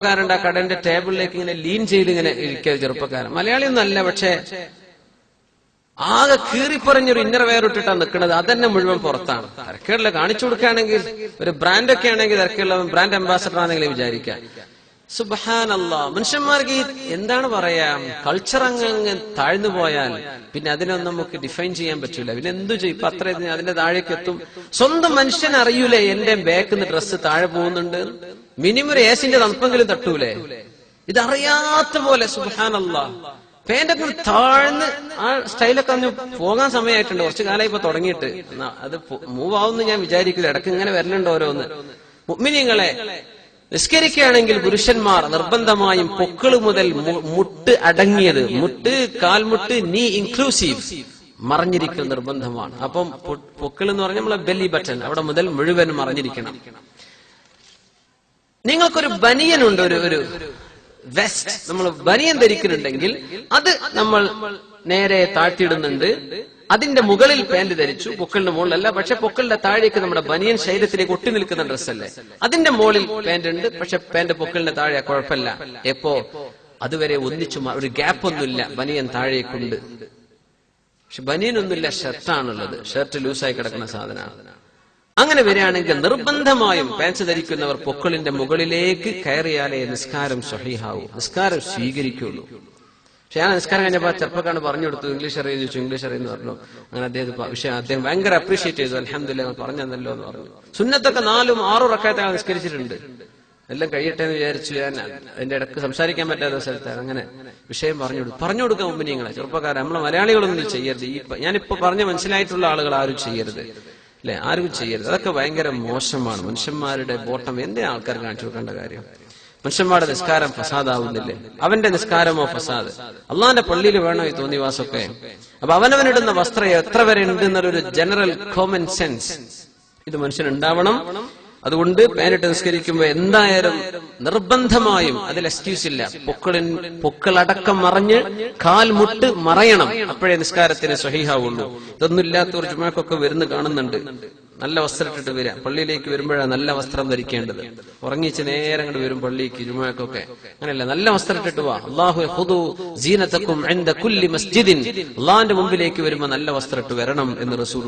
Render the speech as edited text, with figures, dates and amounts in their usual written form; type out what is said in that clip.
ചെറുപ്പക്കാരുണ്ട് ആ കടന്റെ ടേബിളിലേക്ക് ഇങ്ങനെ ലീൻ ചെയ്ത് ഇങ്ങനെ ഇരിക്കുക ചെറുപ്പക്കാരൻ. മലയാളിയൊന്നും അല്ല, പക്ഷെ ആകെ കീറിപ്പറഞ്ഞൊരു ഇന്നർ വെയർ ഇട്ടിട്ടാണ് നിൽക്കുന്നത്. അതന്നെ മുഴുവൻ പുറത്താണ്. തിരക്കുകളിൽ കാണിച്ചു കൊടുക്കുകയാണെങ്കിൽ ഒരു ബ്രാൻഡൊക്കെ ആണെങ്കിൽ തിരക്കുള്ള ബ്രാൻഡ് അംബാസഡർ ആണെങ്കിലും വിചാരിക്കാം. സുബ്ഹാനല്ലാഹ്, മനുഷ്യന്മാർക്ക് എന്താണ് പറയാ, കൾച്ചർ അങ്ങ് താഴ്ന്നു പോയാൽ പിന്നെ അതിനൊന്നും നമുക്ക് ഡിഫൈൻ ചെയ്യാൻ പറ്റൂല. പിന്നെ എന്തു ചെയ്യും? ഇപ്പൊ അത്ര അതിന്റെ താഴേക്ക് എത്തും. സ്വന്തം മനുഷ്യൻ അറിയൂലേ എന്റെ ബാക്കിന്ന് ഡ്രസ്സ് താഴെ പോകുന്നുണ്ട്. മിനിമം ഒരു ഏസിന്റെ തണുപ്പെങ്കിലും തട്ടൂലേ? ഇതറിയാത്ത പോലെ സുബ്ഹാനല്ലാഹ് പേന്റൊക്കെ താഴ്ന്ന് ആ സ്റ്റൈലൊക്കെ ഒന്ന് പോകാൻ സമയമായിട്ടുണ്ട്. കുറച്ചു കാലം ഇപ്പൊ തുടങ്ങിയിട്ട് അത് മൂവ് ആവുമെന്ന് ഞാൻ വിചാരിക്കില്ല. ഇടയ്ക്ക് ഇങ്ങനെ വരലുണ്ട് ഓരോന്ന്. മുഅ്മിനീങ്ങളെ, നിസ്കരിക്കുകയാണെങ്കിൽ പുരുഷന്മാർ നിർബന്ധമായും പൊക്കിള് മുതൽ മുട്ട് അടങ്ങിയത്, മുട്ട് കാൽമുട്ട് നീ ഇൻക്ലൂസീവ് മറഞ്ഞിരിക്കൽ നിർബന്ധമാണ്. അപ്പം പൊക്കിള് എന്ന് പറഞ്ഞാൽ നമ്മളെ ബെല്ലി ബട്ടൺ അവിടെ മുതൽ മുഴുവൻ മറഞ്ഞിരിക്കണം. നിങ്ങൾക്കൊരു ബനിയനുണ്ട്, ഒരു വെസ്റ്റ്, നമ്മൾ ബനിയൻ ധരിക്കുന്നുണ്ടെങ്കിൽ അത് നമ്മൾ നേരെ താഴ്ത്തിയിടുന്നുണ്ട്. അതിന്റെ മുകളിൽ പാന്റ് ധരിച്ചു, പൊക്കലിന്റെ മുകളിലല്ല. പക്ഷെ പൊക്കലിന്റെ താഴേക്ക് നമ്മുടെ ബനിയൻ ശരീരത്തിലേക്ക് ഒട്ടി നിൽക്കുന്ന ഡ്രസ്സല്ലേ, അതിന്റെ മുകളിൽ പാന്റ് ഉണ്ട്. പക്ഷെ പാന്റ് പൊക്കലിന്റെ താഴെ കുഴപ്പമില്ല. എപ്പോ അതുവരെ ഒന്നിച്ചു ഒരു ഗ്യാപ്പ് ഒന്നുമില്ല, ബനിയൻ താഴേക്കുണ്ട്. പക്ഷെ ബനിയനൊന്നുമില്ല, ഷർട്ടാണുള്ളത്. ഷർട്ട് ലൂസായി കിടക്കുന്ന സാധനമാണ്. അങ്ങനെ വരികയാണെങ്കിൽ നിർബന്ധമായും പാൻസ് ധരിക്കുന്നവർ പൊക്കളിന്റെ മുകളിലേക്ക് കയറിയാലേ നിസ്കാരം സ്വഹീഹാവൂ, നിസ്കാരം സ്വീകരിക്കുള്ളൂ. പക്ഷെ ഞാൻ നിസ്കാരം കഴിഞ്ഞപ്പോൾ ചെറുപ്പക്കാരന് പറഞ്ഞു കൊടുത്തു, ഇംഗ്ലീഷ് അറിയുന്നു ചോദിച്ചു. ഇംഗ്ലീഷ് അറിയുന്നു പറഞ്ഞു. അങ്ങനെ അദ്ദേഹം ഭയങ്കര അപ്രീഷിയേറ്റ് ചെയ്തു. അൽഹംദുലില്ലാഹ് പറഞ്ഞല്ലോ എന്ന് പറഞ്ഞു. സുന്നത്തൊക്കെ 4-6 റക്അത്ത് നിസ്കരിച്ചിട്ടുണ്ട്. എല്ലാം കഴിയട്ടെ എന്ന് വിചാരിച്ചു. ഞാൻ അതിന്റെ ഇടക്ക് സംസാരിക്കാൻ പറ്റാത്ത സ്ഥലത്താണ് അങ്ങനെ വിഷയം പറഞ്ഞു കൊടുക്കാൻ മുമ്പിനിങ്ങളെ ചെറുപ്പക്കാരെ, നമ്മളെ മലയാളികളൊന്നും ചെയ്യരുത്. ഞാനിപ്പോ പറഞ്ഞ് മനസ്സിലായിട്ടുള്ള ആളുകൾ ആരും ചെയ്യരുത്, അല്ലെ? ആരും ചെയ്യരുത്. അതൊക്കെ ഭയങ്കര മോശമാണ്. മനുഷ്യന്മാരുടെ ബോട്ടം എന്തേ ആൾക്കാർ കാണിച്ചു കൊടുക്കേണ്ട കാര്യം? മനുഷ്യന്മാരുടെ നിസ്കാരം ഫസാദാവുന്നില്ലേ? അവന്റെ നിസ്കാരമോ ഫസാദ്? അള്ളാന്റെ പള്ളിയിൽ വേണോ ഈ തോന്നിവാസമൊക്കെ? അപ്പൊ അവനവനിടുന്ന വസ്ത്രം എത്ര വരെ ഉണ്ട് എന്നുള്ളൊരു ജനറൽ കോമൺ സെൻസ് ഇത് മനുഷ്യനുണ്ടാവണം. അതുകൊണ്ട് പേരിട്ട് നിസ്കരിക്കുമ്പോ എന്തായാലും നിർബന്ധമായും അതിൽ എക്സ്ക്യൂസ് ഇല്ല. പൊക്കളടക്കം മറഞ്ഞ് കാൽമുട്ട് മറയണം, അപ്പോഴേ നിസ്കാരത്തിന് സ്വഹീഹാവുള്ളൂ. ഇതൊന്നും ഇല്ലാത്തവർ ജുമാക്കൊക്കെ വരുന്ന കാണുന്നുണ്ട്. നല്ല വസ്ത്രം ഇട്ടിട്ട് വരിക. പള്ളിയിലേക്ക് വരുമ്പോഴാണ് നല്ല വസ്ത്രം ധരിക്കേണ്ടത്. ഉറങ്ങിച്ച് നേരെ അങ്ങോട്ട് വരും പള്ളിക്ക് ജുമാക്കൊക്കെ. അങ്ങനെയല്ല, നല്ല വസ്ത്രം ഇട്ടിട്ട് വാ. അല്ലാഹു ഖുദൂ സീനതകും ഇൻദ കുല്ലി മസ്ജിദിൻ, അല്ലാഹുവിന്റെ മുമ്പിലേക്ക് വരുമ്പോൾ നല്ല വസ്ത്രം ഇട്ട് വരണം എന്ന് റസൂൽ